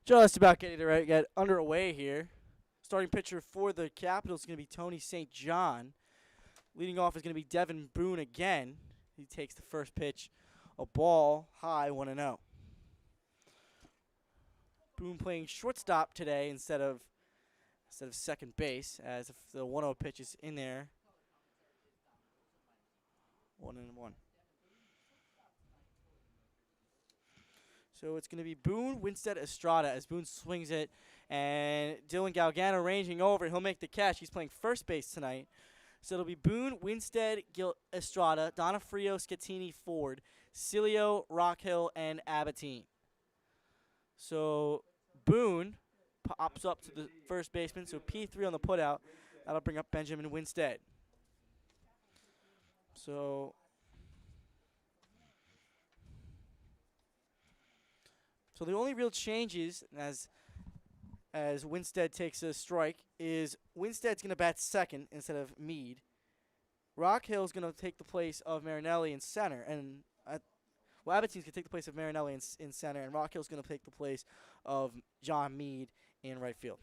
Just about getting to get underway here. Starting pitcher for the Capitals is going to be Tony St. John. Leading off is going to be Devin Boone again. He takes the first pitch, a ball high, 1-0. Boone playing shortstop today instead of second base, as if the 1-0 pitch is in there. 1-1. So it's going to be Boone, Winstead, Estrada as Boone swings it. And Dylan Galgano ranging over. He'll make the catch. He's playing first base tonight. So it'll be Boone, Winstead, Estrada, Donofrio, Scattini, Ford, Cilio, Rockhill, and Abatine. So Boone pops up to the first baseman. So P3 on the putout. That'll bring up Benjamin Winstead. So the only real changes as Winstead takes a strike is Winstead's going to bat second instead of Meade. Rockhill's going to take the place of Marinelli in center, and Abatine's going to take the place of Marinelli in center, and Rockhill's going to take the place of John Meade in right field.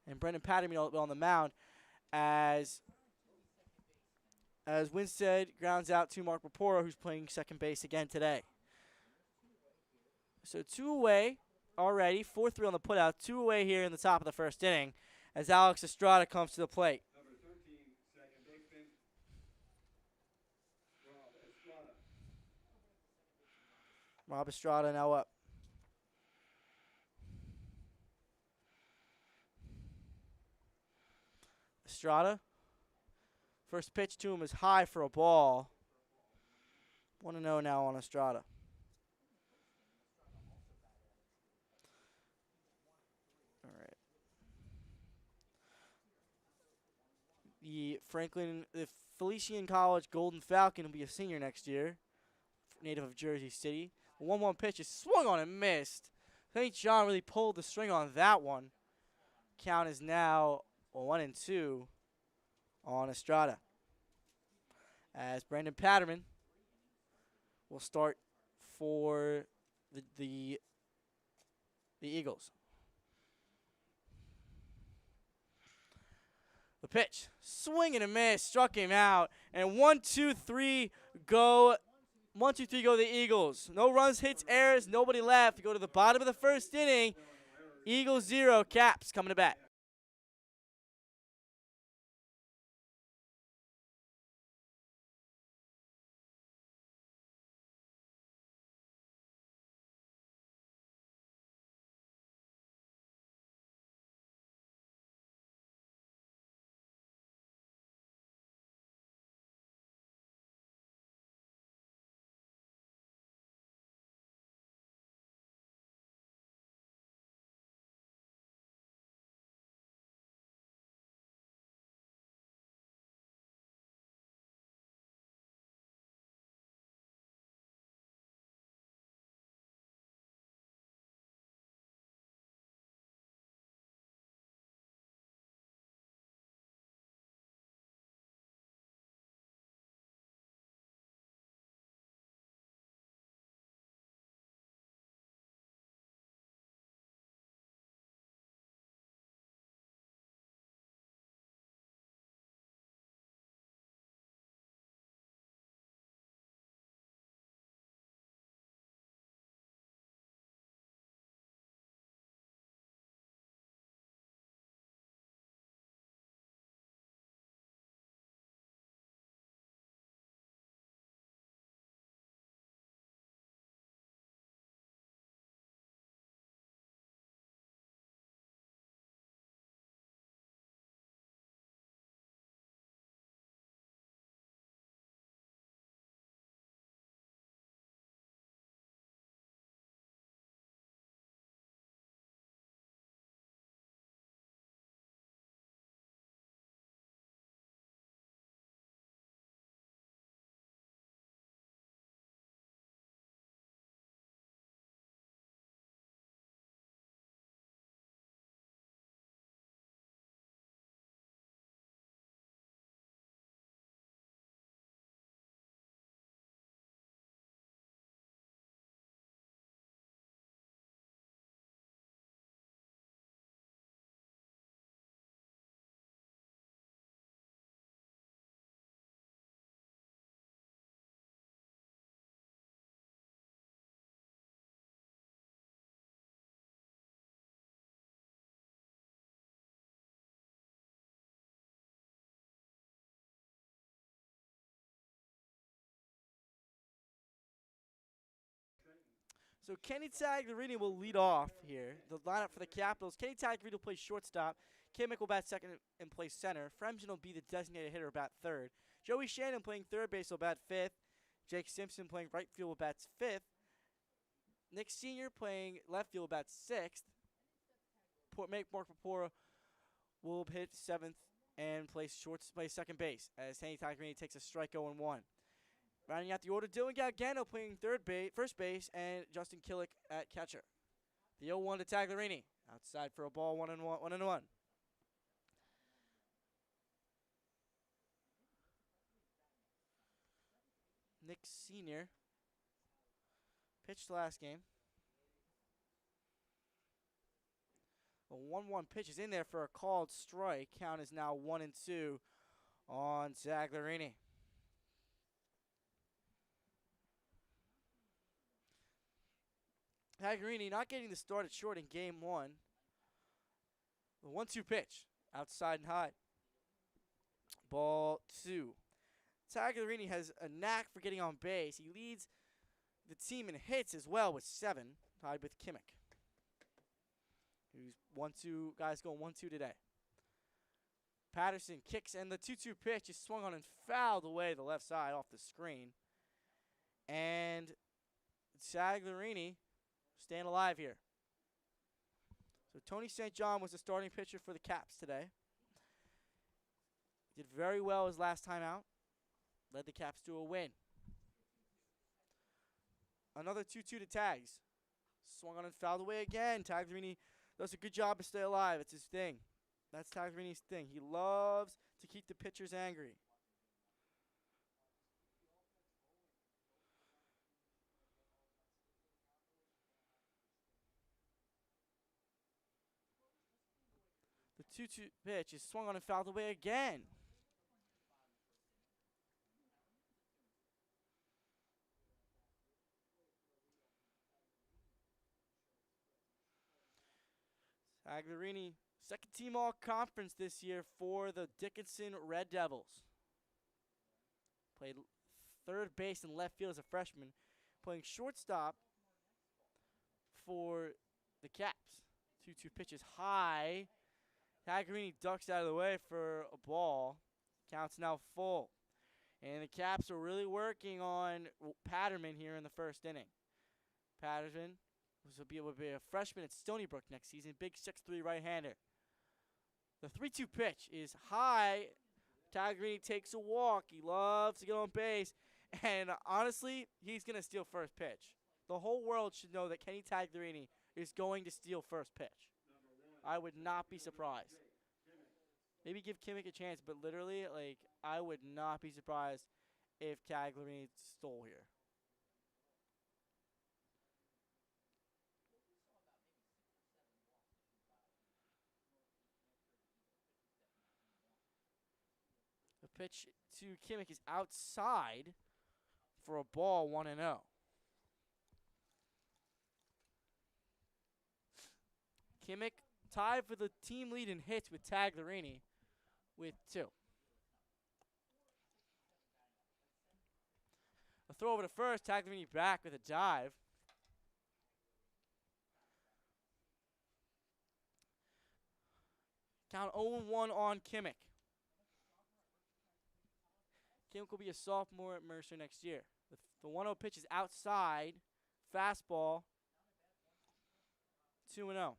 And Brendan Patterson on the mound as Winstead grounds out to Mark Raporo, who's playing second base again today. So 2 away already, 4-3 on the putout, 2 away here in the top of the first inning as Alex Estrada comes to the plate. Number 13, second baseman, Rob Estrada. Rob Estrada now up. Estrada. First pitch to him is high for a ball. 1-0 now on Estrada. All right. The Felician College Golden Falcon will be a senior next year, native of Jersey City. The 1-1 pitch is swung on and missed. St. John really pulled the string on that one. Count is now 1-2 on Estrada, as Brandon Patterson will start for the Eagles. The pitch, swing and a miss, struck him out, and 1-2-3 go. 1-2-3 go the Eagles. No runs, hits, errors, nobody left. Go to the bottom of the first inning. Eagles 0, Caps coming to bat. So Kenny Tagliarini will lead off here. The lineup for the Capitals. Kenny Tagliarini will play shortstop. Kimmick will bat second and play center. Fremgen will be the designated hitter, bat third. Joey Shannon playing third base will bat fifth. Jake Simpson playing right field will bat fifth. Nick Sr. playing left field will bat sixth. Mark Papora will hit seventh and play second base as Kenny Tagliarini takes a strike 0-1. Rounding out the order, Dylan Galgano playing first base, and Justin Killick at catcher. The 0-1 to Tagliarini. Outside for a ball, 1-1. Nick Sr. pitched last game. The 1-1 pitch is in there for a called strike. Count is now 1-2 on Tagliarini. Tagliarini not getting the start at short in game one. The 1-2 pitch, outside and high. Ball 2. Tagliarini has a knack for getting on base. He leads the team in hits as well with 7, tied with Kimmick, who's 1-2, guys going 1-2 today. Patterson kicks, and the 2-2 pitch is swung on and fouled away the left side off the screen. And Tagliarini staying alive here. So Tony St. John was the starting pitcher for the Caps today. Did very well his last time out. Led the Caps to a win. Another 2-2 to Tags. Swung on and fouled away again. Tagliarini does a good job to stay alive. It's his thing. That's Tagliarini's thing. He loves to keep the pitchers angry. The 2-2 pitch is swung on and fouled away again. Tagliarini, second team all-conference this year for the Dickinson Red Devils. Played third base and left field as a freshman. Playing shortstop for the Caps. 2-2 pitches high. Tagliarini ducks out of the way for a ball. Count's now full. And the Caps are really working on Patterman here in the first inning. Patterman will be a freshman at Stony Brook next season. Big 6'3" right-hander. The 3-2 pitch is high. Tagliarini takes a walk. He loves to get on base. And honestly, he's going to steal first pitch. The whole world should know that Kenny Tagliarini is going to steal first pitch. I would not be surprised. Maybe give Kimmick a chance, but literally, like, I would not be surprised if Tagliarini stole here. The pitch to Kimmick is outside for a ball, 1-0. Kimmick tied for the team lead in hits with Tagliarini with 2. A throw over to first. Tagliarini back with a dive. Count 0-1 on Kimmick. Kimmick will be a sophomore at Mercer next year. The 1-0 pitch is outside. Fastball. 2-0.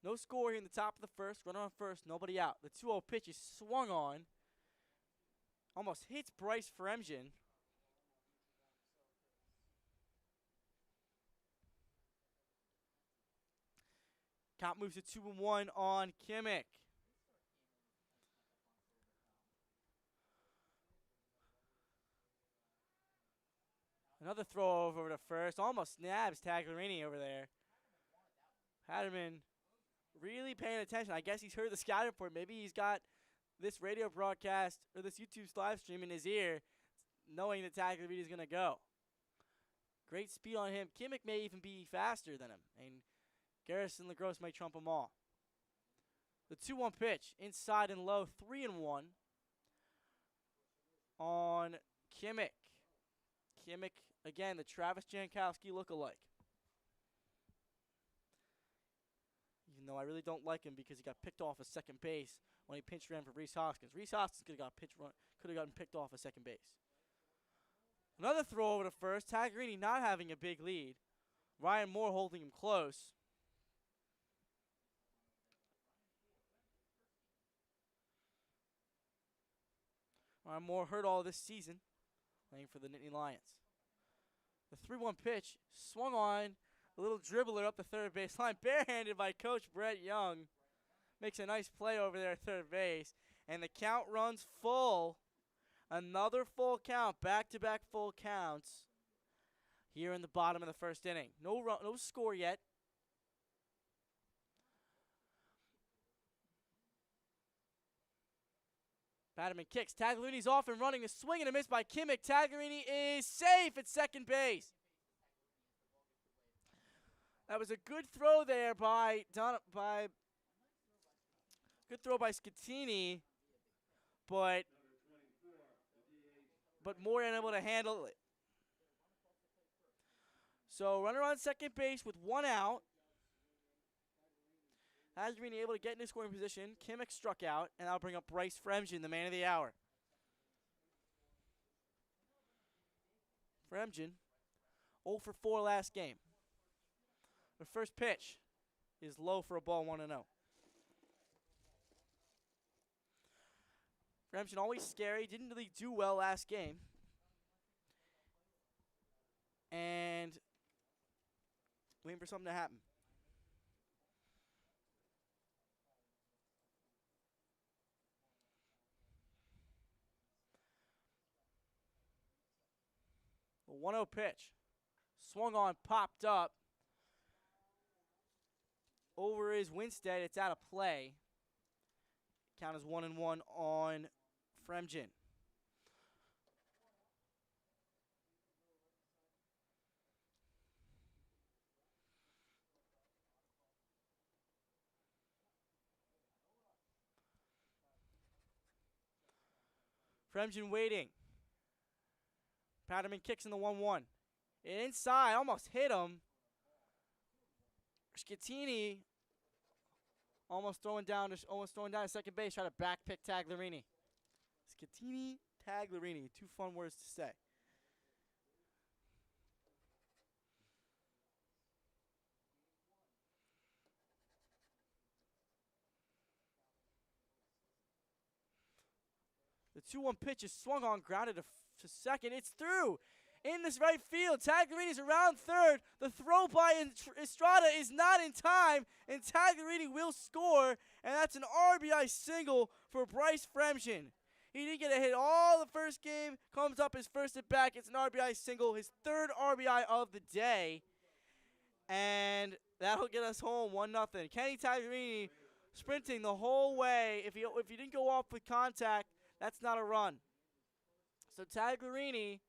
No score here in the top of the first. Runner on first, nobody out. The 2-0 pitch is swung on. Almost hits Bryce Fremgen. Count moves to 2-1 on Kimmick. Another throw over to first. Almost snabs Tagliarini over there. Patterman really paying attention. I guess he's heard the scouting report. Maybe he's got this radio broadcast or this YouTube live stream in his ear, knowing that Tagliarini is going to go. Great speed on him. Kimmick may even be faster than him, and Garrison LaGrosse might trump them all. The 2-1 pitch, inside and low, 3-1 on Kimmich. Kimmich, again, the Travis Jankowski lookalike. Even though I really don't like him because he got picked off at second base when he pinch ran for Rhys Hoskins. Rhys Hoskins could have gotten picked off at second base. Another throw over to first. Tagliarini not having a big lead. Ryan Moore holding him close. Ryan Moore hurt all this season, playing for the Nittany Lions. The 3-1 pitch swung on. A little dribbler up the third base line, barehanded by Coach Brett Young. Makes a nice play over there at third base. And the count runs full. Another full count, back-to-back full counts here in the bottom of the first inning. No score yet. Batterman kicks. Tagliarini's off and running. A swing and a miss by Kimmich. Tagliarini is safe at second base. That was a good throw there by Scattini, but Moore unable to handle it. So runner on second base with 1 out. Tagliarini able to get into scoring position. Kimmich struck out, and that'll bring up Bryce Fremgen, the man of the hour. Fremgen, 0 for 4 last game. The first pitch is low for a ball, 1-0. Fremgen always scary. Didn't really do well last game. And waiting for something to happen. The 1-0 pitch. Swung on, popped up. Over is Winstead. It's out of play. Count is 1-1 on Fremgen. Fremgen waiting. Patterman kicks in the 1-1. Inside, almost hit him. Scattini almost throwing down to second base, trying to back pick Tagliarini. Scattini, Tagliarini, 2 fun words to say. The 2-1 pitch is swung on, grounded to second. It's through. In this right field, Tagliarini's around third. The throw by Estrada is not in time, and Tagliarini will score, and that's an RBI single for Bryce Fremgen. He didn't get a hit all the first game, comes up his first at bat, gets an RBI single, his 3rd RBI of the day, and that'll get us home 1-0. Kenny Tagliarini sprinting the whole way. If he didn't go off with contact, that's not a run. So Tagliarini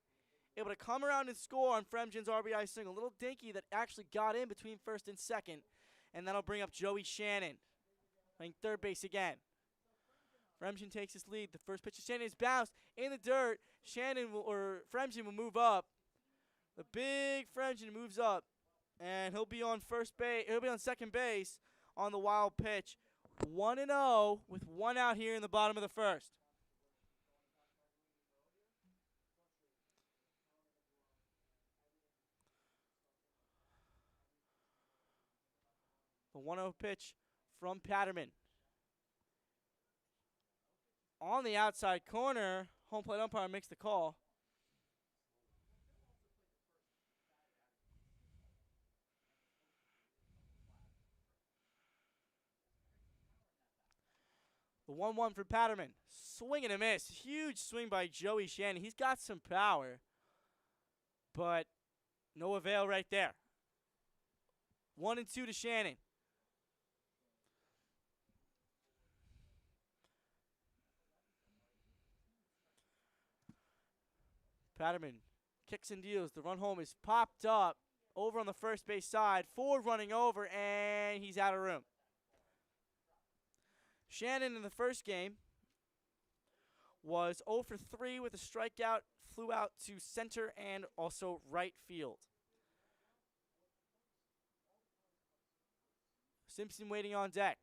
able to come around and score on Fremgen's RBI single. A little dinky that actually got in between first and second. And that'll bring up Joey Shannon playing third base again. Fremgen takes his lead. The first pitch of Shannon is bounced in the dirt. Fremgen will move up. The big Fremgen moves up. And he'll be on first base. He'll be on second base on the wild pitch. 1-0 with 1 out here in the bottom of the first. The 1-0 pitch from Patterman. On the outside corner, home plate umpire makes the call. The 1-1 for Patterman. Swing and a miss. Huge swing by Joey Shannon. He's got some power, but no avail right there. 1-2 to Shannon. Patterman kicks and deals. The run home is popped up over on the first base side. Ford running over, and he's out of room. Shannon in the first game was 0 for 3 with a strikeout, flew out to center and also right field. Simpson waiting on deck.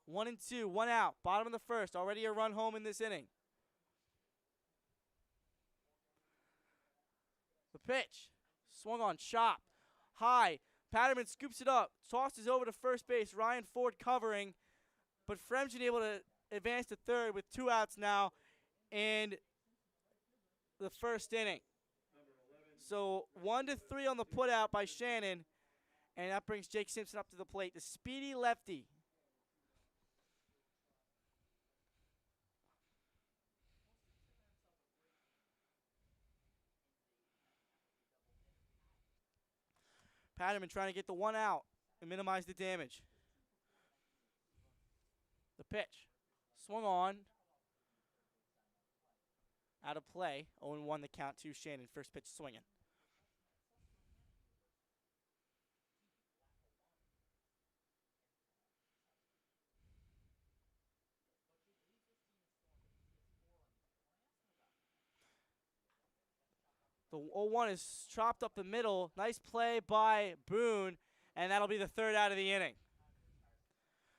1 and 2, 1 out. Bottom of the first. Already a run home in this inning. The pitch. Swung on, chop. High. Patterman scoops it up. Tosses over to first base. Ryan Ford covering. But Fremgen able to advance to third with 2 outs now in the first inning. So 1 to 3 on the putout by Shannon. And that brings Jake Simpson up to the plate. The speedy lefty. Patterman trying to get the 1 out and minimize the damage. The pitch. Swung on. Out of play. 0-1 the count to Shannon. First pitch swinging. The 0-1 is chopped up the middle. Nice play by Boone, and that'll be the third out of the inning.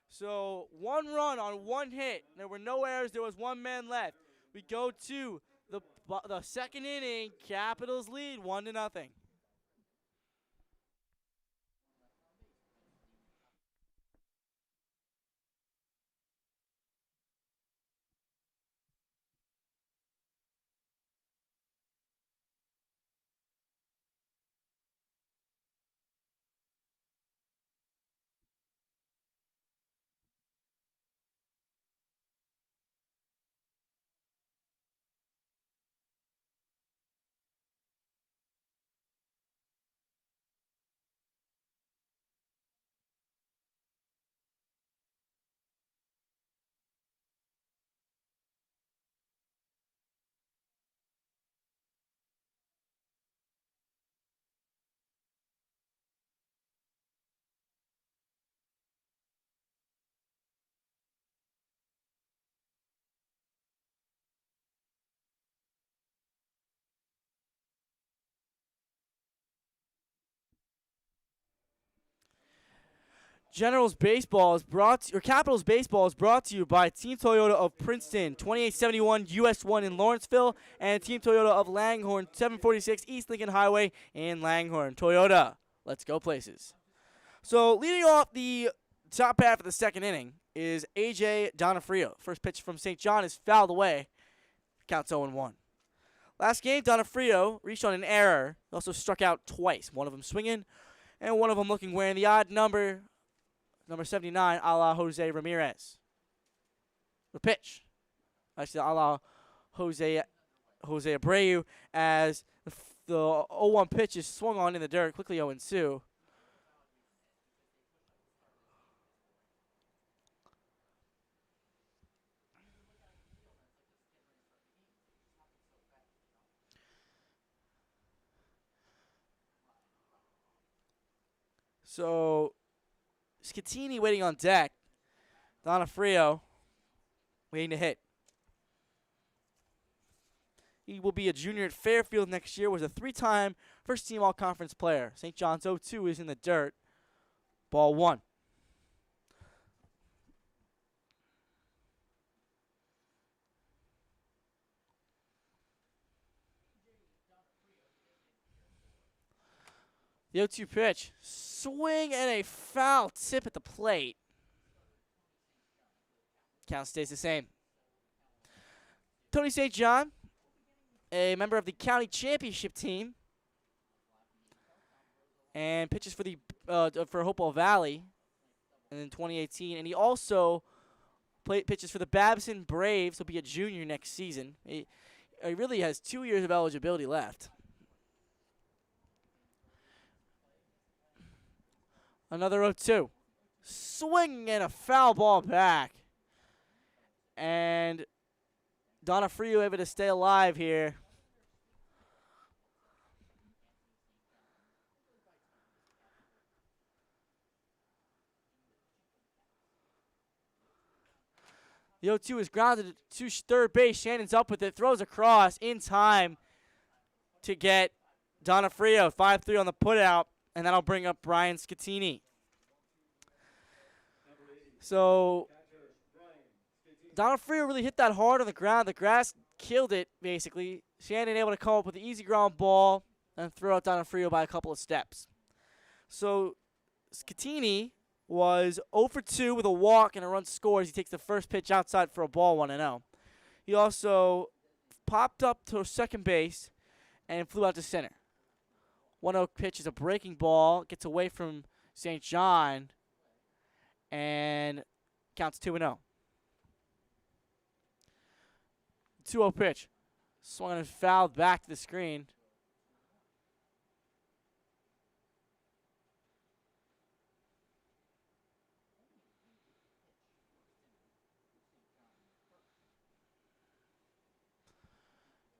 So 1 run on 1 hit. There were no errors. There was 1 man left. We go to the second inning. Capitals lead 1-0. Capitals Baseball is brought to you by Team Toyota of Princeton, 2871 US 1 in Lawrenceville, and Team Toyota of Langhorne, 746 East Lincoln Highway in Langhorne. Toyota, let's go places. So leading off the top half of the second inning is AJ Donofrio. First pitch from St. John is fouled away. Counts 0-1. Last game, Donofrio reached on an error. He also struck out twice. One of them swinging, and one of them wearing the odd number 79, a la Jose Ramirez. The pitch. Actually, a la Jose Abreu, as the 0-1 pitch is swung on in the dirt, quickly 0-2. So, Scatini waiting on deck. Donofrio waiting to hit. He will be a junior at Fairfield next year. Was a 3-time first-team all-conference player. St. John's 0-2 is in the dirt. Ball 1. The 0-2 pitch. Swing and a foul tip at the plate. Count stays the same. Tony St. John, a member of the county championship team, and pitches for the for Hopewell Valley in 2018, and he also pitches for the Babson Braves. He'll be a junior next season. He really has 2 years of eligibility left. Another 0-2. Swing and a foul ball back. And Donofrio able to stay alive here. The 0-2 is grounded to third base. Shannon's up with it, throws across in time to get Donofrio. 5-3 on the putout, and that'll bring up Brian Scatini. So Donofrio really hit that hard on the ground. The grass killed it, basically. Shannon able to come up with an easy ground ball and throw out Donofrio by a couple of steps. So Scatini was 0 for 2 with a walk and a run scored as he takes the first pitch outside for a ball, 1-0. He also popped up to second base and flew out to center. 1-0 pitch is a breaking ball, gets away from St. John, and counts 2-0. 2-0 pitch. Swung and fouled back to the screen.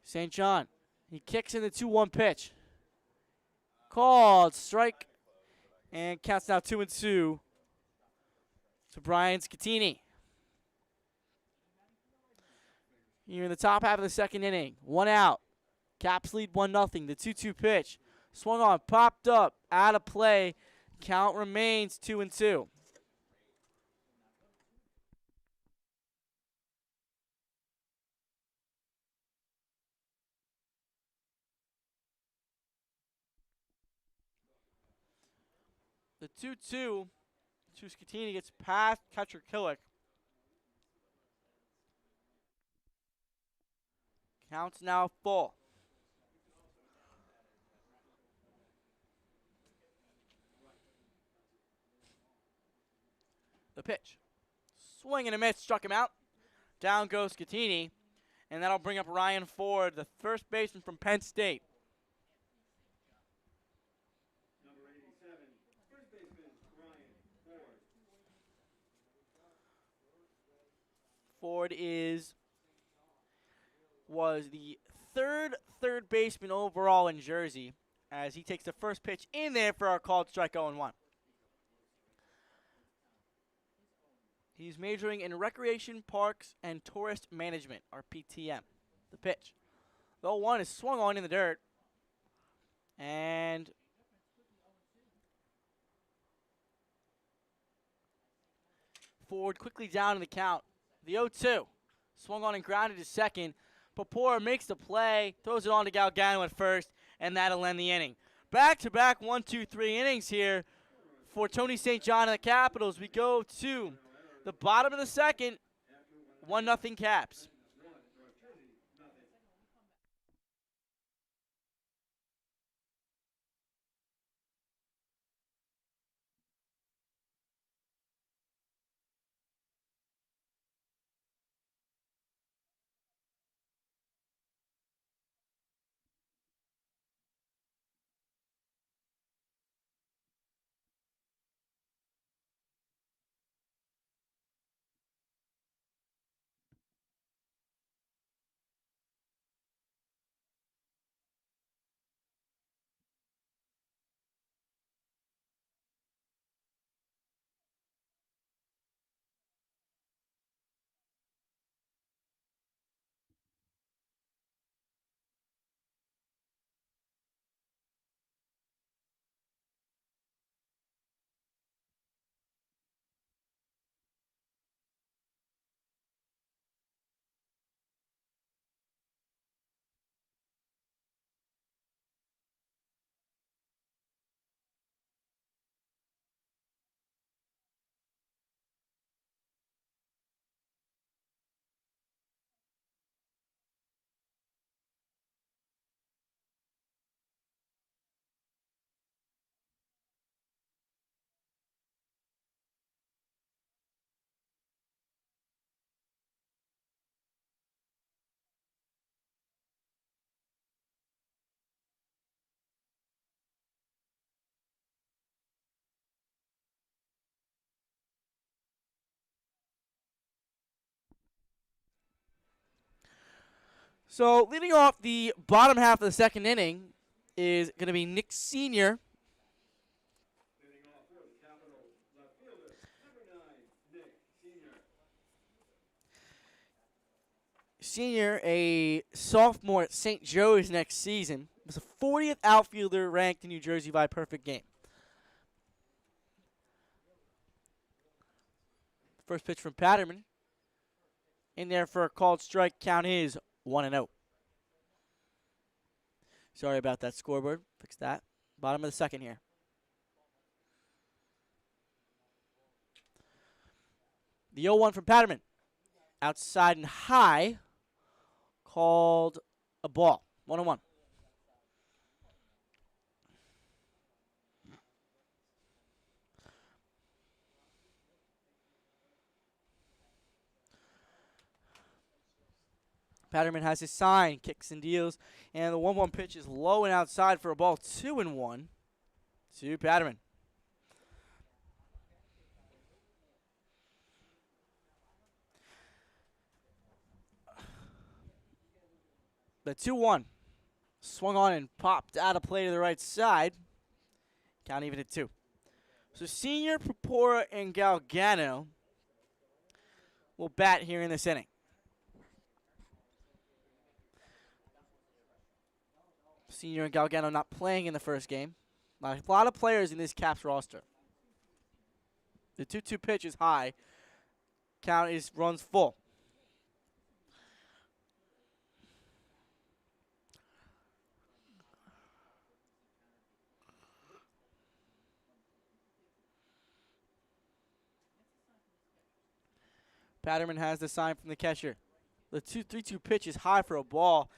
St. John, he kicks in the 2-1 pitch. Called strike, and counts now 2-2 to Brian Scatini. Here in the top half of the second inning, 1 out. Caps lead 1-0. The 2-2 pitch, swung on, popped up, out of play. Count remains 2-2. The 2-2 to Scatini gets past catcher Killick. Counts now full. The pitch. Swing and a miss, struck him out. Down goes Scatini, and that'll bring up Ryan Ford, the first baseman from Penn State. Number 87, first baseman Ryan Ford. Ford was the third baseman overall in Jersey as he takes the first pitch in there for our called strike 0-1. He's majoring in Recreation, Parks, and Tourist Management, or PTM. The pitch. The 0-1 is swung on in the dirt. And Ford quickly down in the count. The 0-2. Swung on and grounded to second. Papora makes the play, throws it on to Galgano at first, and that'll end the inning. Back-to-back 1-2-3 innings here for Tony St. John and the Capitals. We go to the bottom of the second, 1-0 Caps. So leading off the bottom half of the second inning is going to be Nick Sr. Leading off for the Capitals, left fielder, number 9, Nick Sr. senior, a sophomore at St. Joe's next season, was the 40th outfielder ranked in New Jersey by perfect game. First pitch from Patterman. In there for a called strike. Count is 1-0. Sorry about that scoreboard. Fix that. Bottom of the second here. The 0-1 from Patterman. Outside and high. Called a ball. 1-1. Patterman has his sign, kicks and deals, and the 1-1 pitch is low and outside for a ball. 2-1 to Patterman. The 2-1 swung on and popped out of play to the right side. Count even at 2. So senior, Purpura, and Galgano will bat here in this inning. Senior and Galgano not playing in the first game. A lot of players in this Caps roster. The 2-2 pitch is high. Count is runs full. Patterman has the sign from the catcher. The 2-3-2 pitch is high for a ball,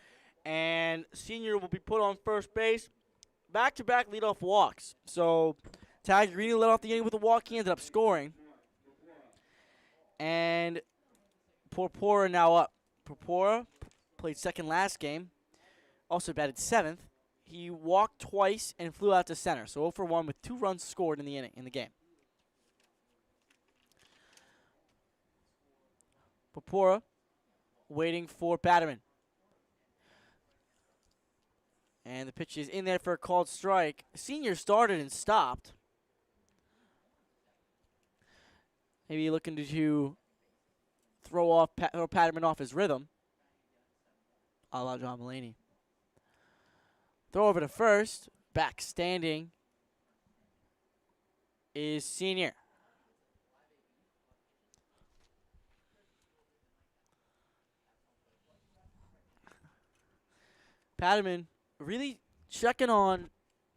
and senior will be put on first base. Back-to-back leadoff walks. So Tag Greeny led off the inning with a walk. He ended up scoring. And Purpura now up. Purpura played second last game. Also batted 7th. He walked twice and flew out to center. So 0 for 1 with 2 runs scored in the inning, in the game. Purpura waiting for Patterman. And the pitch is in there for a called strike. Senior started and stopped. Maybe looking to throw Patterman off his rhythm. A la John Mulaney. Throw over to first. Back standing is senior. Patterman really checking on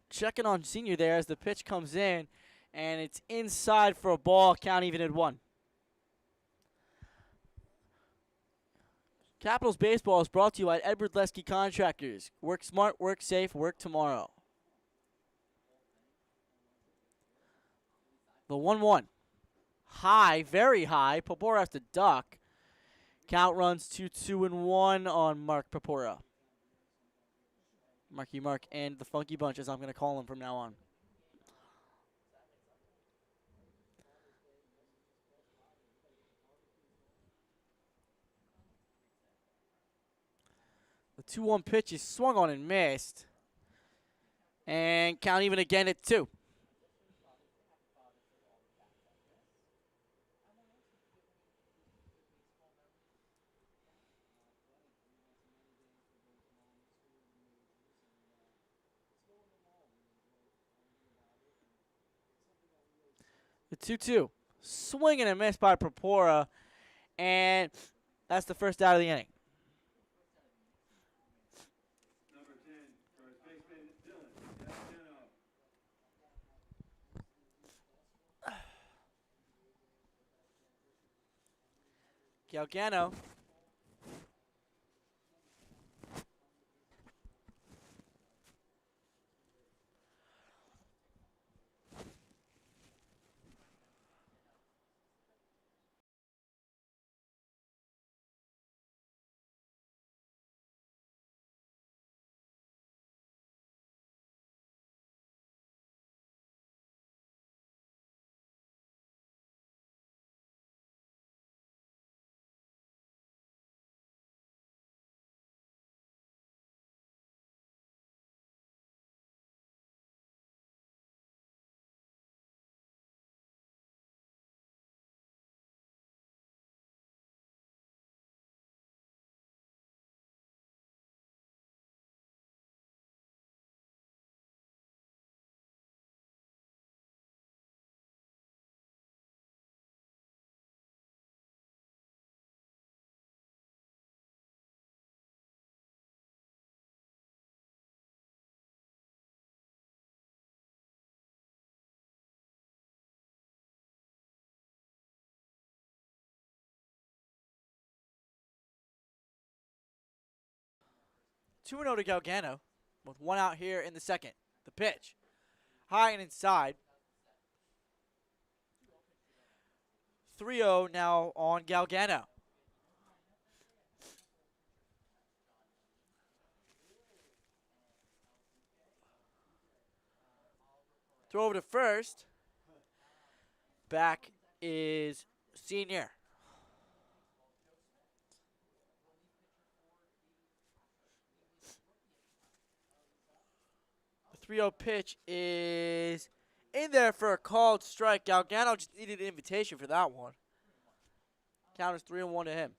senior there as the pitch comes in, and it's inside for a ball. Count even at 1. Capitals Baseball is brought to you by Edward Lesky Contractors. Work smart, work safe, work tomorrow. The 1-1. High, very high. Purpura has to duck. Count runs to 2-1 on Mark Purpura. Marky Mark and the Funky Bunch, as I'm going to call him from now on. The 2-1 pitch is swung on and missed. And count even again at 2. The 2-2. Swing and a miss by Purpura. And that's the first out of the inning. Number 10, first baseman Dylan Galgano. Galgano 2-0 to Galgano with 1 out here in the second. The pitch. High and inside. 3-0 now on Galgano. Throw over to first. Back is Senior. The 3-0 pitch is in there for a called strike. Galgano just needed an invitation for that one. Count is 3-1 to him.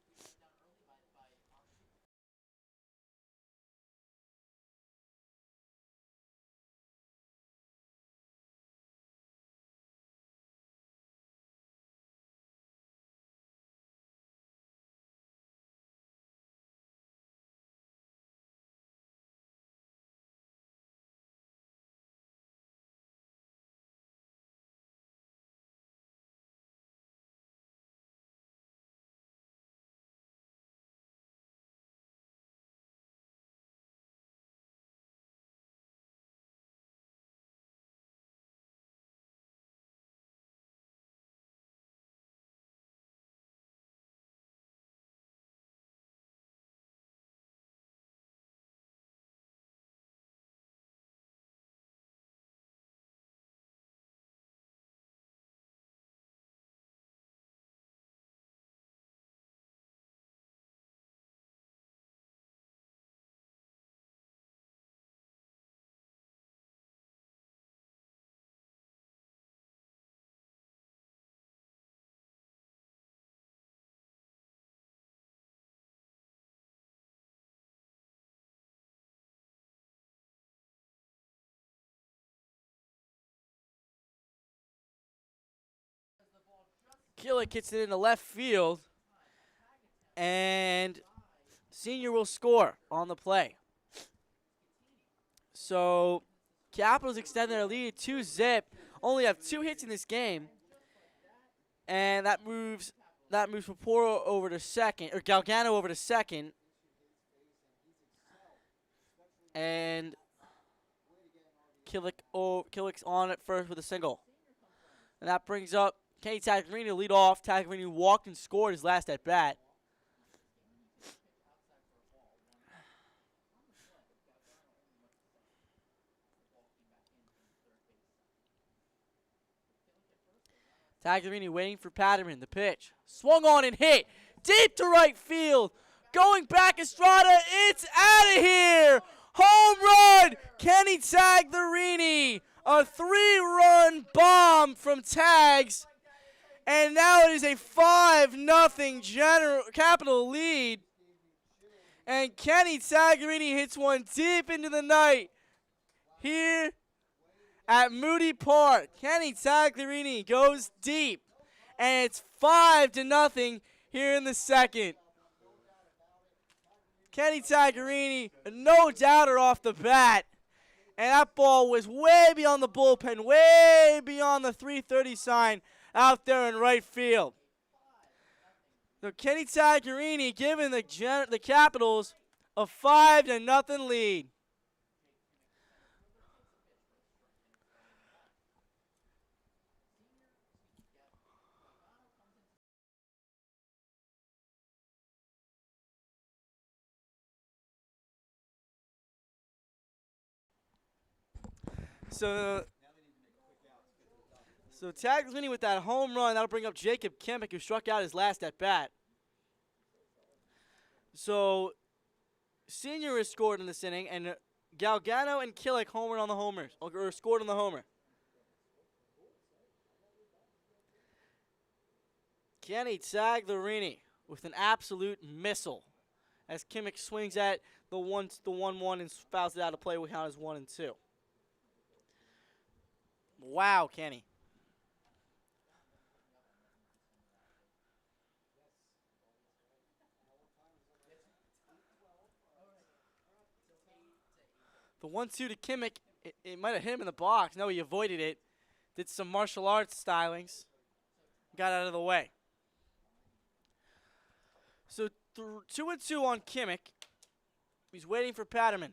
Killick hits it into left field. And Senior will score on the play. So Capitals extend their lead 2-0. Only have 2 hits in this game. And that moves Paporo over to second, or Galgano over to second. And Killick's on at first with a single. And that brings up Kenny Tagliarini to lead off. Tagliarini walked and scored his last at bat. Tagliarini waiting for Patterman. The pitch. Swung on and hit. Deep to right field. Going back Estrada. It's out of here. Home run. Kenny Tagliarini. A 3-run bomb from Tags. And now it is a 5-0 Capital lead. And Kenny Tagliarini hits one deep into the night here at Moody Park. Kenny Tagliarini goes deep. And it's 5-0 here in the second. Kenny Tagliarini, no doubter off the bat. And that ball was way beyond the bullpen, way beyond the 330 sign out there in right field. So Kenny Tagliarini giving the Capitals a 5-0 lead. So Tagliarini with that home run, that'll bring up Jacob Kimmick, who struck out his last at bat. So Senior is scored in this inning, and Galgano and Killick homered on the homers, or scored on the homer. Kenny Tagliarini with an absolute missile as Kimmick swings at the 1-1 and fouls it out of play. We count as 1-2. Wow, Kenny. The 1-2 to Kimmick, it might have hit him in the box. No, he avoided it. Did some martial arts stylings. Got out of the way. So 2-2 on Kimmick. He's waiting for Patterman.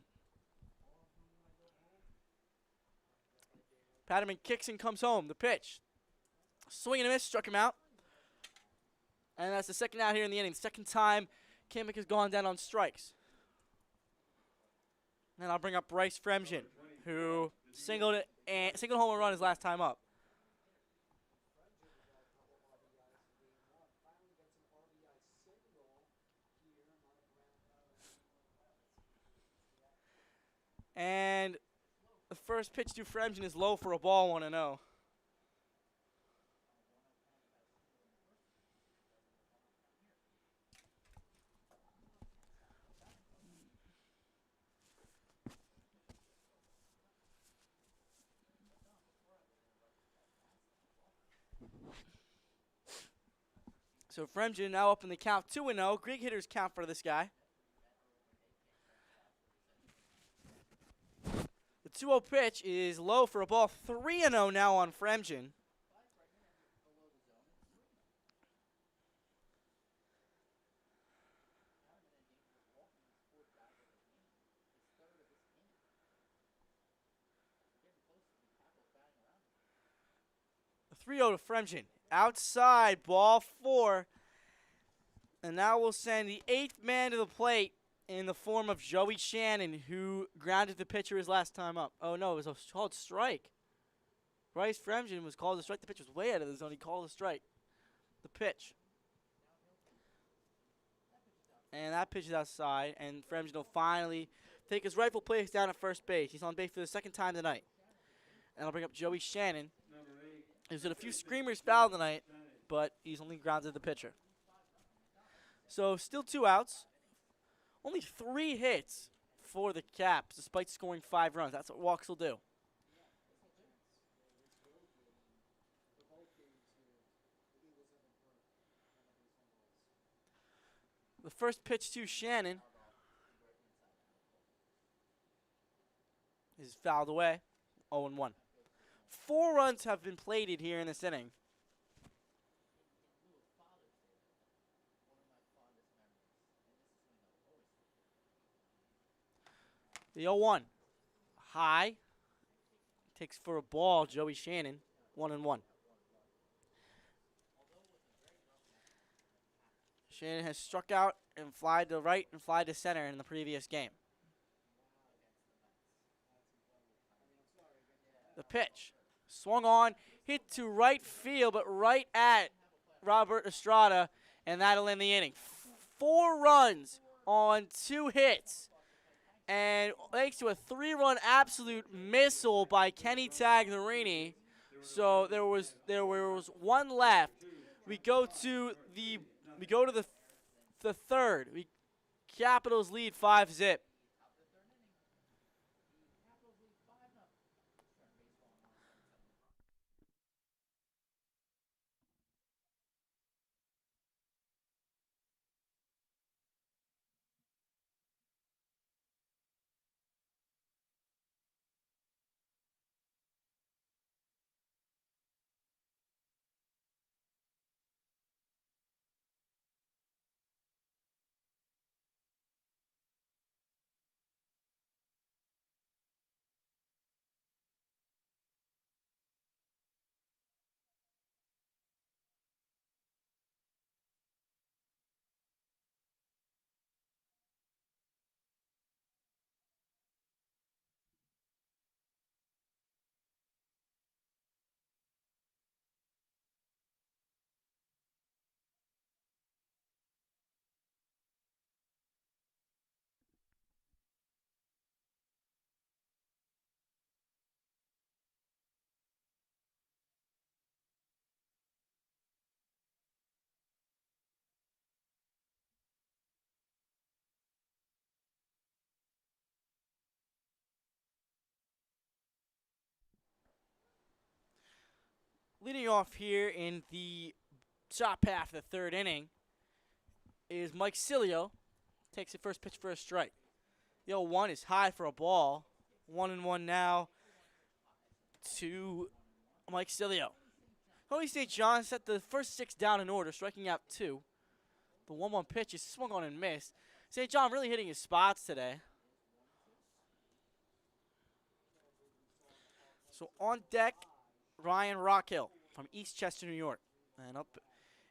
Patterman kicks and comes home. The pitch. Swing and a miss, struck him out. And that's the second out here in the inning. Second time Kimmick has gone down on strikes. And I'll bring up Bryce Fremgen, who singled home run his last time up. And the first pitch to Fremgen is low for a ball, 1-0. So Fremgen now up in the count 2-0. Greek hitters count for this guy. The 2-0 pitch is low for a ball. 3-0 now on Fremgen. The 3-0 to Fremgen. Outside, ball 4. And now we'll send the 8th man to the plate in the form of Joey Shannon, who grounded the pitcher his last time up. Oh, no, it was a called strike. Bryce Fremgen was called a strike. The pitch was way out of the zone. He called a strike. The pitch. And that pitch is outside, and Fremgen will finally take his rightful place down at first base. He's on base for the second time tonight. And I'll bring up Joey Shannon. He's had a few screamers fouled tonight, but he's only grounded the pitcher. So still 2 outs. Only 3 hits for the Caps, despite scoring 5 runs. That's what walks will do. The first pitch to Shannon is fouled away. 0-1. 4 runs have been plated here in this inning. The 0-1. High. Takes for a ball, Joey Shannon. 1-1. Shannon has struck out and flied to right and flied to center in the previous game. The pitch. Swung on, hit to right field, but right at Robert Estrada, and that'll end the inning. 4 runs on 2 hits. And thanks to a 3-run absolute missile by Kenny Tagliarini. So there was 1 left. We go to the third. Capitals lead 5-0. Leading off here in the top half of the 3rd inning is Mike Cilio. Takes the first pitch for a strike. The 0-1 is high for a ball. 1-1 now to Mike Cilio. Holy St. John set the first 6 down in order, striking out 2. The 1-1 pitch is swung on and missed. St. John really hitting his spots today. So on deck, Ryan Rockhill from Eastchester, New York. And up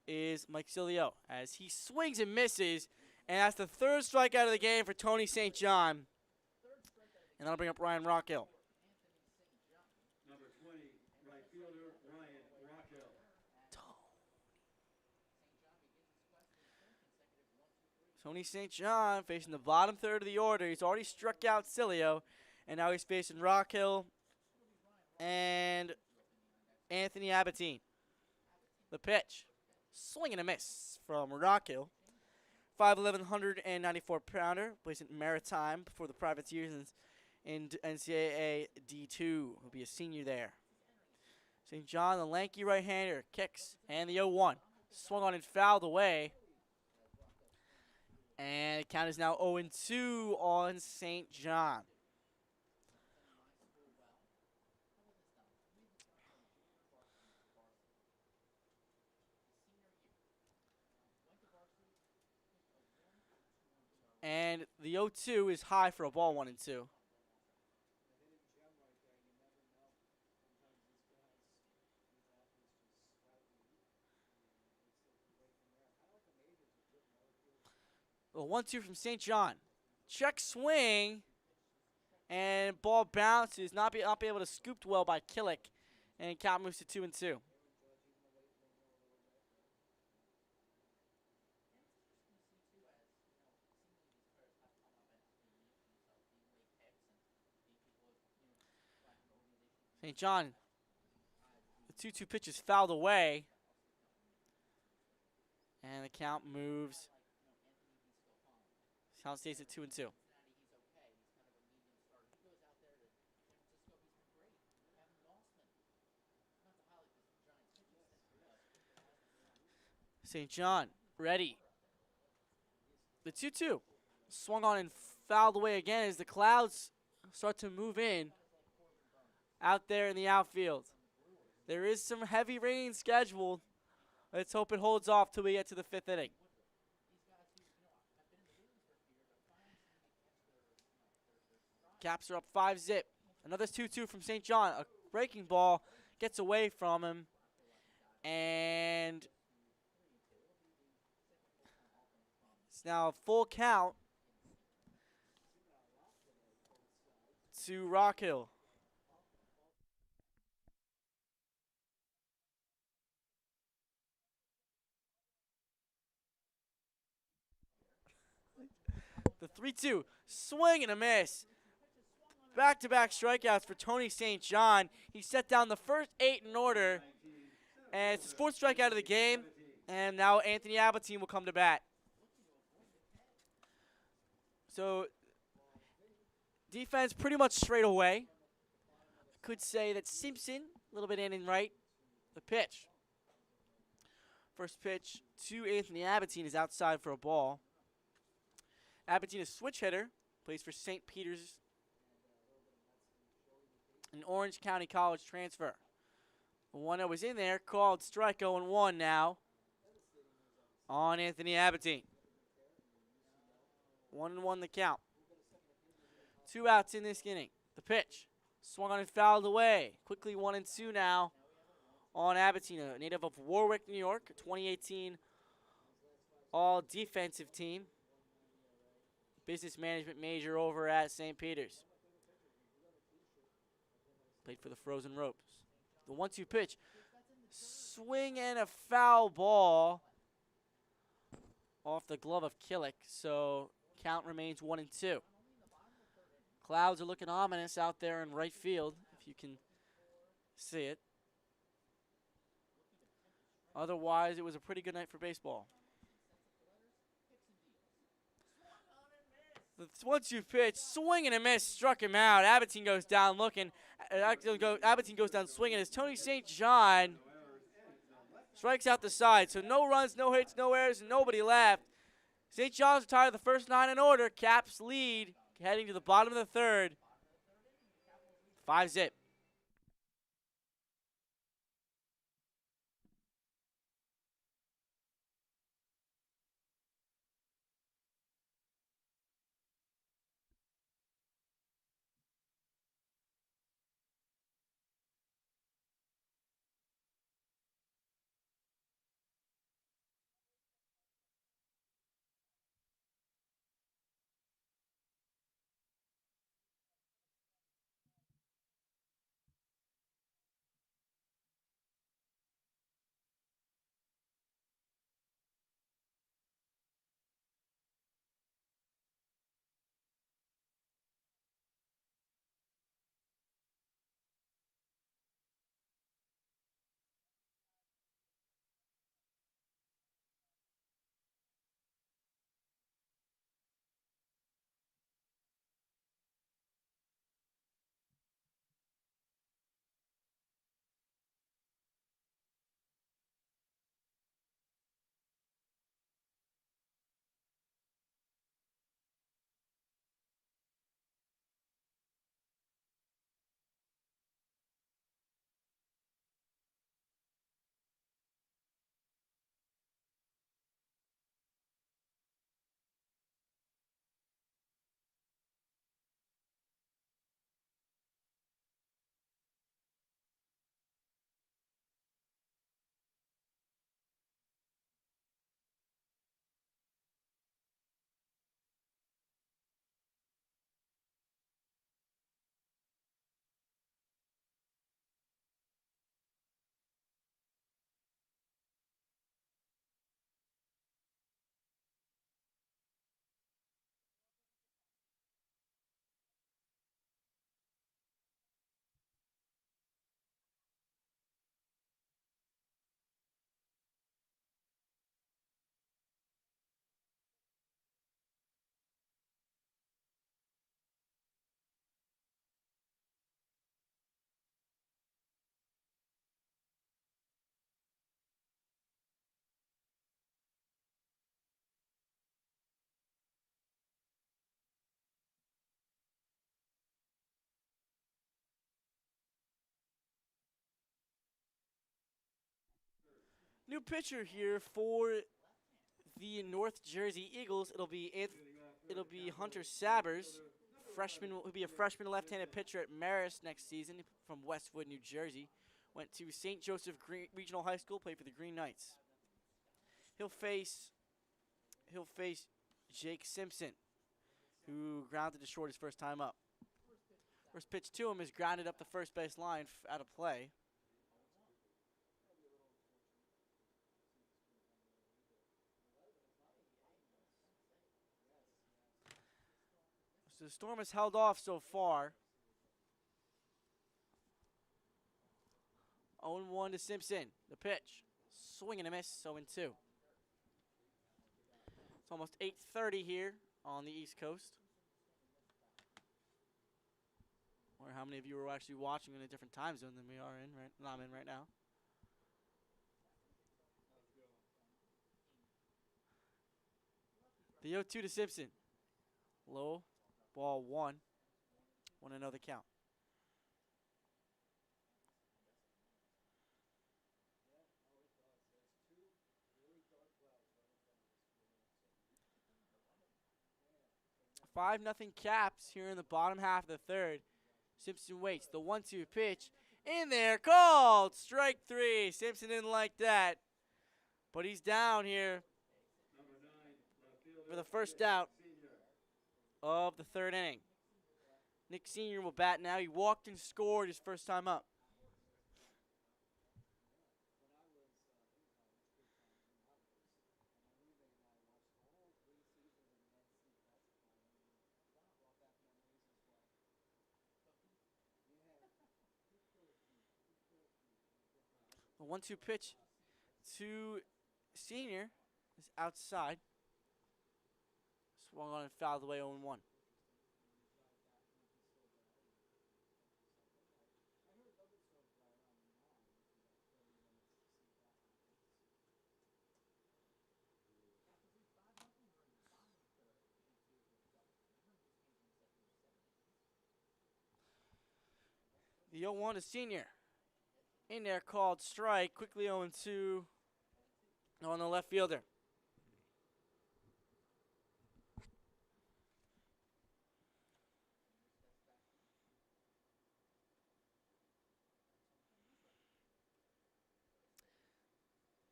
is Mike Cilio as he swings and misses. And that's the third strikeout of the game for Tony St. John. And that'll bring up Ryan Rockhill. Number 20, right fielder Ryan Rockhill. Tony St. John facing the bottom third of the order. He's already struck out Cilio. And now he's facing Rockhill and Anthony Abatine. The pitch. Swing and a miss from Rockhill. 5'11", 194-pounder. Plays at Maritime before the Privateers in NCAA D2. He'll be a senior there. St. John, the lanky right-hander, kicks. And the 0-1. Swung on and fouled away. And the count is now 0-2 on St. John. And the 0-2 is high for a ball, 1-2. A 1-2 from St. John. Check swing. And ball bounces. Not be able to scoop well by Killick. And count moves to 2-2. St. John, the 2-2 pitch is fouled away. And the count moves. Count stays at 2-2. St. John, ready. The 2-2 swung on and fouled away again as the clouds start to move in out there in the outfield. There is some heavy rain scheduled. Let's hope it holds off till we get to the 5th inning. Caps are up 5-0. Another 2-2 from St. John. A breaking ball gets away from him. And it's now a full count to Rockhill. The 3-2, swing and a miss. Back-to-back strikeouts for Tony St. John. He set down the first 8 in order, and it's his 4th strikeout of the game. And now Anthony Abatine will come to bat. So defense pretty much straight away. Could say that Simpson, a little bit in and right. The pitch. First pitch to Anthony Abatine is outside for a ball. Abatine is a switch hitter, plays for St. Peter's, an Orange County College transfer. The one that was in there called strike 0-1 now on Anthony Abatine. 1-1 the count. 2 outs in this inning. The pitch. Swung on and fouled away. Quickly 1-2 now on Abatine, a native of Warwick, New York, a 2018 all-defensive team. Business management major over at St. Peter's. Played for the Frozen Ropes. The 1-2 pitch. Swing and a foul ball off the glove of Killick. So count remains 1-2. Clouds are looking ominous out there in right field, if you can see it. Otherwise, it was a pretty good night for baseball. The 1-2 pitch, swing and a miss, struck him out. Abatine goes down looking. Abatine goes down swinging as Tony St. John strikes out the side. So no runs, no hits, no errors, and nobody left. St. John's retired of the first 9 in order. Caps lead heading to the bottom of the 3rd. 5-0. New pitcher here for the North Jersey Eagles. It'll be Hunter Sabers, freshman. Will be a freshman left-handed pitcher at Marist next season from Westwood, New Jersey. Went to St. Joseph Regional High School. Played for the Green Knights. He'll face Jake Simpson, who grounded to short his first time up. First pitch to him is grounded up the first base line out of play. So the Storm has held off so far. 0-1 to Simpson. The pitch. Swing and a miss, 0-2. It's almost 8:30 here on the East Coast. Or how many of you are actually watching in a different time zone than I'm in right now. The 0-2 to Simpson. Low, ball 1. 1-0 the count. Five nothing Caps here in the bottom half of the third. Simpson waits. The 1-2 pitch in there, called strike 3. Simpson didn't like that, but he's down here for the first out of the third inning. Nick Sr. will bat now. He walked and scored his first time up. The 1-2 pitch to Senior is outside. Swung on and fouled away 0-1. The 0-1 to Senior. In there, called strike. Quickly 0-2 on the left fielder.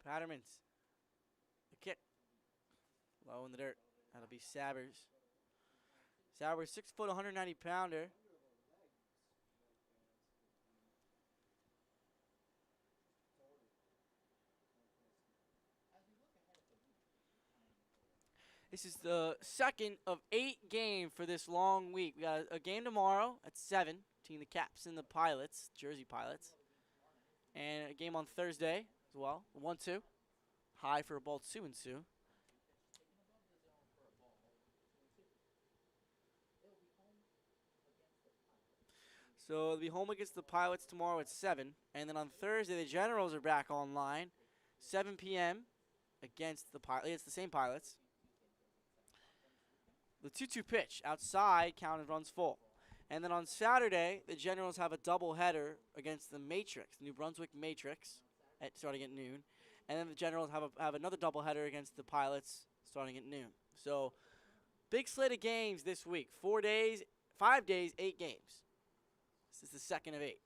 Pattermans. The kick. Low in the dirt. That'll be Sabers. Sabers, 6 foot, 190 pounder. This is the second of 8 games for this long week. We got a game tomorrow at 7 between the Caps and the Pilots, Jersey Pilots. And a game on Thursday as well, 1-2. High for both Sue and Sue. So they'll be home against the Pilots tomorrow at 7. And then on Thursday, the Generals are back online. 7 p.m. against the Pilots. It's the same Pilots. The 2-2 pitch outside, counted runs full. And then on Saturday, the Generals have a doubleheader against the Matrix, New Brunswick Matrix, starting at noon. And then the Generals have another doubleheader against the Pilots starting at noon. So big slate of games this week. 4 days, 5 days, 8 games. This is the second of 8.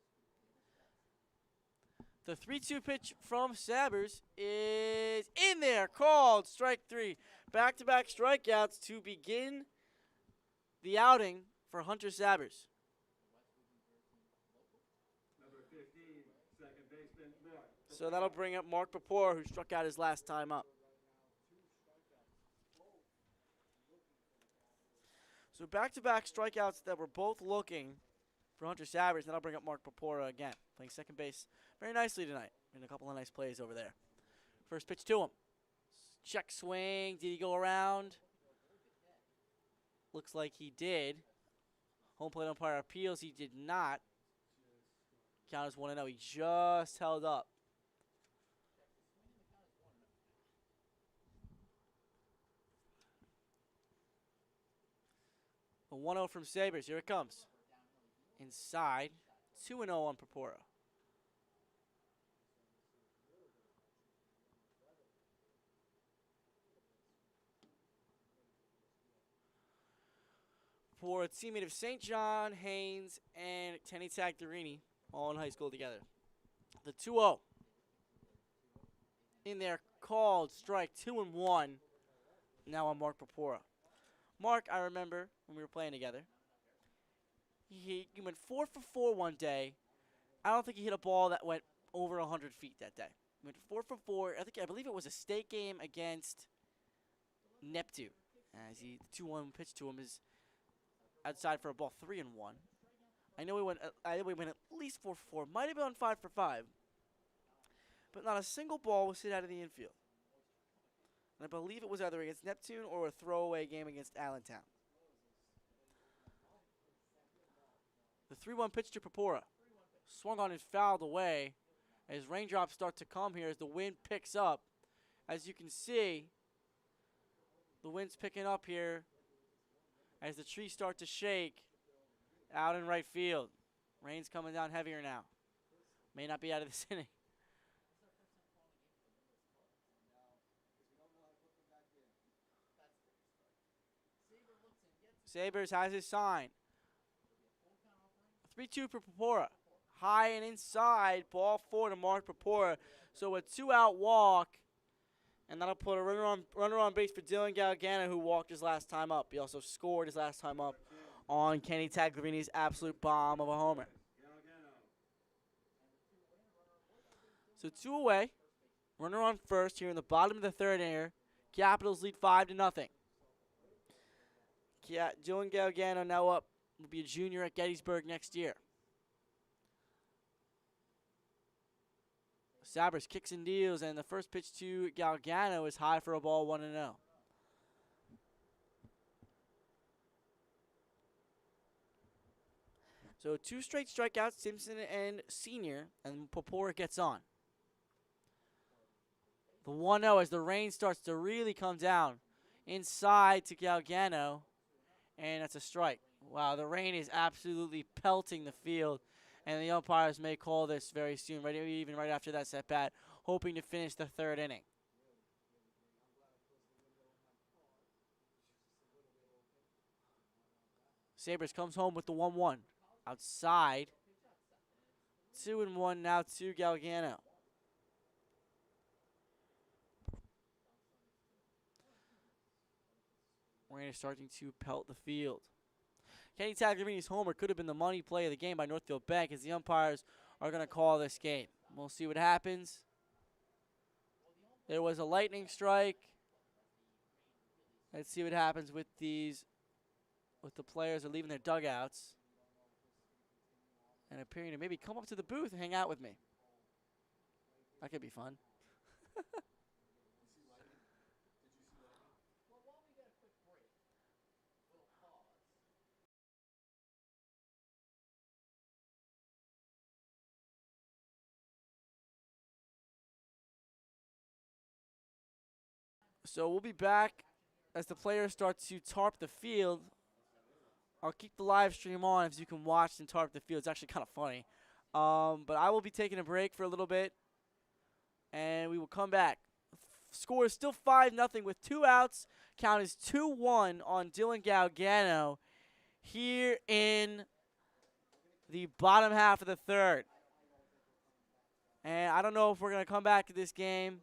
The 3-2 pitch from Sabers is in there, called strike 3. Back-to-back strikeouts to begin the outing for Hunter Sabers. Number 15, second baseman, Mark. So that'll bring up Mark Papore, who struck out his last time up. So back-to-back strikeouts that were both looking for Hunter Sabers. Then I'll bring up Mark Papora again, playing second base very nicely tonight. And a couple of nice plays over there. First pitch to him. Check swing. Did he go around? Looks like he did. Home plate umpire appeals. He did not. Count is 1-0. He just held up. A 1-0 from Sabres. Here it comes. Inside. 2-0 on Papora. Papora, teammate of St. John, Haynes, and Tenny Tagdarini, all in high school together. The 2-0 in there, called strike 2-1. Now on Mark Papora. Mark, I remember when we were playing together. He went 4 for 4 one day. I don't think he hit a ball that went over 100 feet that day. He went 4 for 4. I believe it was a state game against Neptune. As the 2-1 pitch to him is outside for a ball 3-1. I know we went at least 4 for 4. Might have been on 5 for 5. But not a single ball was hit out of the infield. And I believe it was either against Neptune or a throwaway game against Allentown. The 3-1 pitch to Papora. Swung on and fouled away as raindrops start to come here as the wind picks up. As you can see, the wind's picking up here as the trees start to shake out in right field. Rain's coming down heavier now. May not be out of this inning. Sabres has his sign. 3-2 for Papora. High and inside, ball 4 to Mark Papora. So a 2-out walk, and that'll put a runner on base for Dylan Galgano, who walked his last time up. He also scored his last time up on Kenny Taglarini's absolute bomb of a homer. So 2 away. Runner on first here in the bottom of the third inning. Capitals lead 5-0. Dylan Galgano now up. Will be a junior at Gettysburg next year. Sabres kicks and deals, and the first pitch to Galgano is high for a ball, 1-0. So 2 straight strikeouts, Simpson and Senior, and Papora gets on. The 1-0 as the rain starts to really come down inside to Galgano, and that's a strike. Wow, the rain is absolutely pelting the field, and the umpires may call this very soon, even right after that set bat, hoping to finish the third inning. Sabres comes home with the 1-1. Outside. 2-1 now to Galgano. Rain is starting to pelt the field. Kenny Taglarini's homer could have been the money play of the game by Northfield Bank, as the umpires are going to call this game. We'll see what happens. There was a lightning strike. Let's see what happens with the players are leaving their dugouts and appearing to maybe come up to the booth and hang out with me. That could be fun. So we'll be back as the players start to tarp the field. I'll keep the live stream on if you can watch and tarp the field. It's actually kind of funny. But I will be taking a break for a little bit, and we will come back. Score is still 5-0 with 2 outs. Count is 2-1 on Dylan Galgano here in the bottom half of the third. And I don't know if we're going to come back to this game.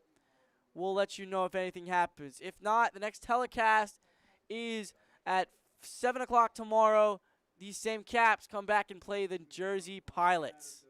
We'll let you know if anything happens. If not, the next telecast is at 7 o'clock tomorrow. These same Caps come back and play the Jersey Pilots.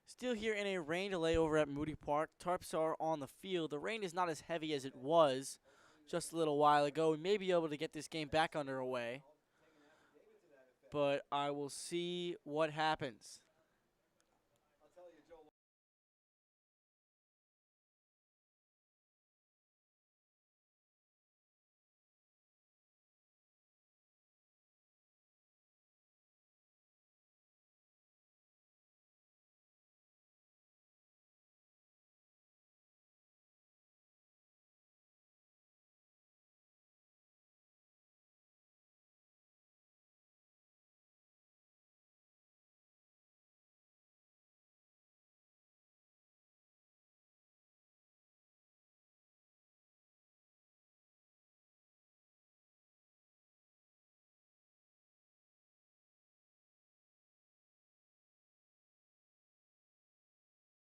Still here in a rain delay over at Moody Park. Tarps are on the field. The rain is not as heavy as it was just a little while ago. We may be able to get this game back underway, but I will see what happens.